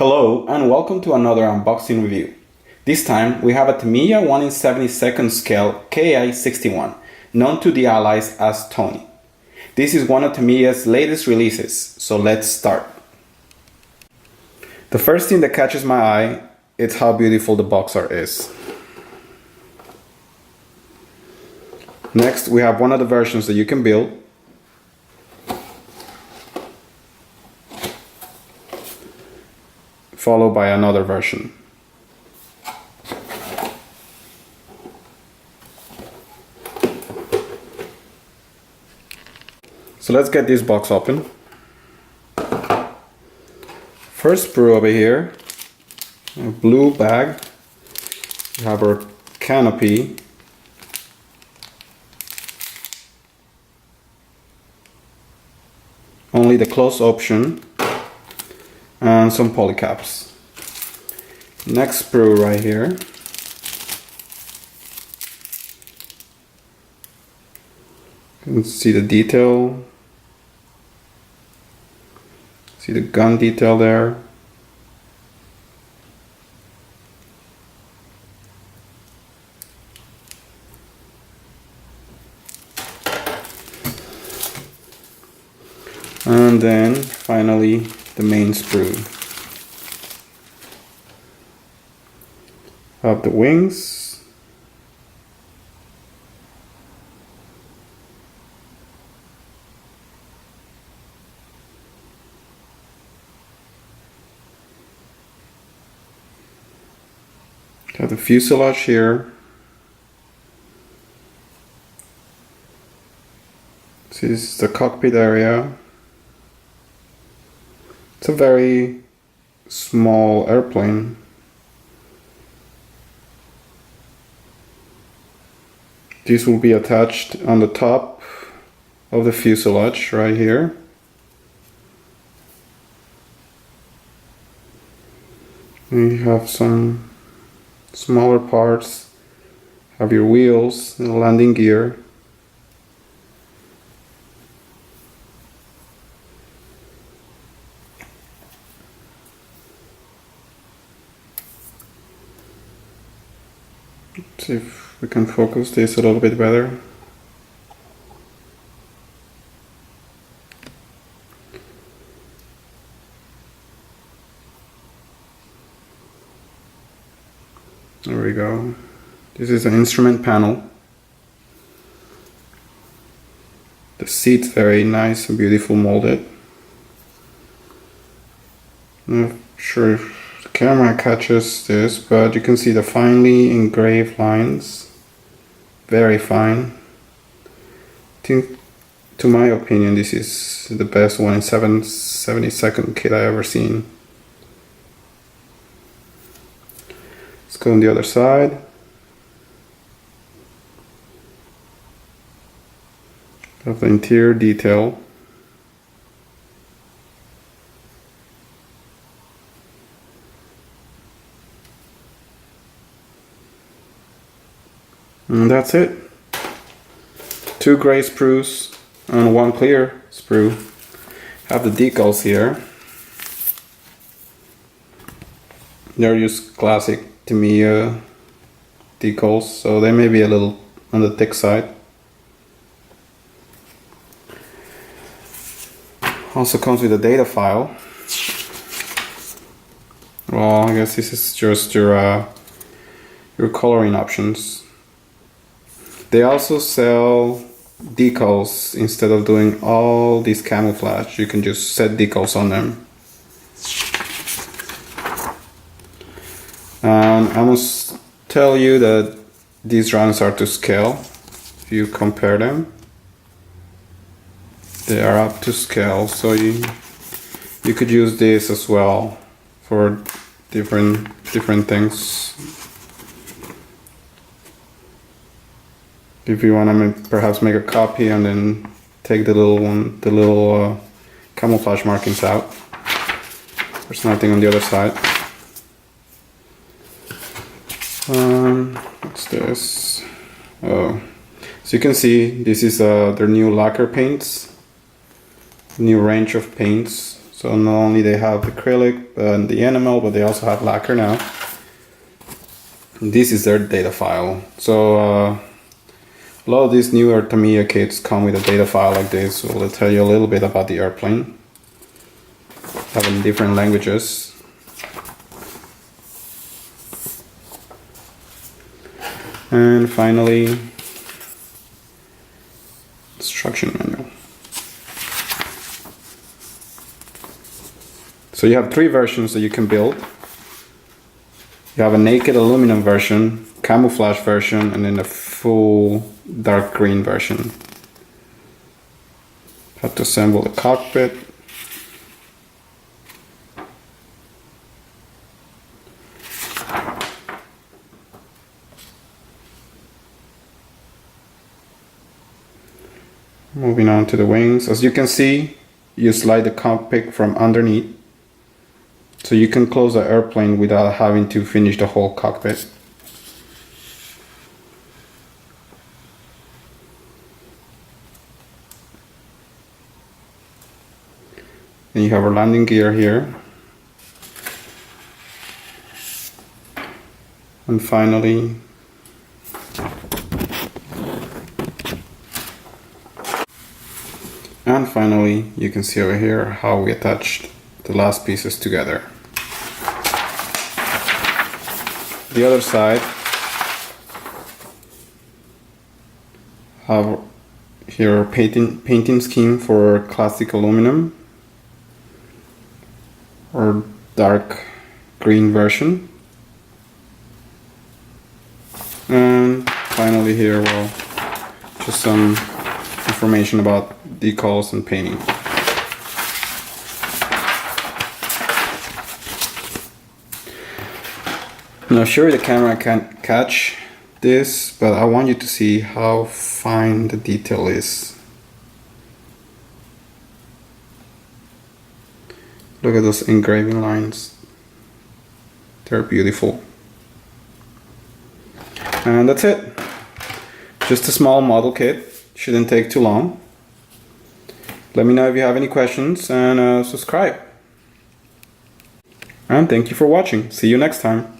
Hello and welcome to another unboxing review. This time we have a Tamiya 1 in 72nd scale Ki-61, known to the Allies as Tony. This is one of Tamiya's latest releases, so let's start. The first thing that catches my eye is how beautiful the box art is. Next we have one of the versions that you can build. Followed by another version. So let's get this box open. First sprue over here, a blue bag. We have our canopy. Only the close option. And some polycaps. Next sprue right here. You can see the detail. See the gun detail there. And then finally the main sprue. Have the wings. Have the fuselage here. This is the cockpit area. It's a very small airplane. This will be attached on the top of the fuselage right here. And you have some smaller parts. Have your wheels and the landing gear. Let's see if we can focus this a little bit better. There we go. This is an instrument panel. The seat's very nice and beautiful molded. I'm not sure if the camera catches this, but you can see the finely engraved lines. Very fine. I think, to my opinion, this is the best 1 in 72nd kit I ever seen. Let's go on the other side. Of the interior detail. And that's it. 2 gray sprues and 1 clear sprue. Have the decals here. They're just classic Tamiya decals, so they may be a little on the thick side. Also comes with a data file. Well, I guess this is just your coloring options. They also sell decals. Instead of doing all these camouflage, you can just set decals on them. And I must tell you that these runs are to scale. If you compare them, they are up to scale, so you could use this as well for different things. If you want to perhaps make a copy and then take the little camouflage markings out. There's nothing on the other side. What's this? Oh, so you can see this is their new lacquer paints, new range of paints. So not only they have acrylic and the enamel, but they also have lacquer now. And this is their data file. So a lot of these newer Tamiya kits come with a data file like this. So let's tell you a little bit about the airplane. Have in different languages. And finally, instruction manual. So you have 3 versions that you can build. You have a naked aluminum version, camouflage version, and then a full dark green version. Have to assemble the cockpit. Moving on to the wings. As you can see, you slide the cockpit from underneath. So you can close the airplane without having to finish the whole cockpit. And you have our landing gear here. And finally, you can see over here how we attached the last pieces together. The other side, have here a painting scheme for classic aluminum or dark green version. And finally here, well, just some information about decals and painting. I'm not sure the camera can catch this, but I want you to see how fine the detail is. Look at those engraving lines. They're beautiful. And that's it. Just a small model kit. Shouldn't take too long. Let me know if you have any questions and subscribe. And thank you for watching. See you next time.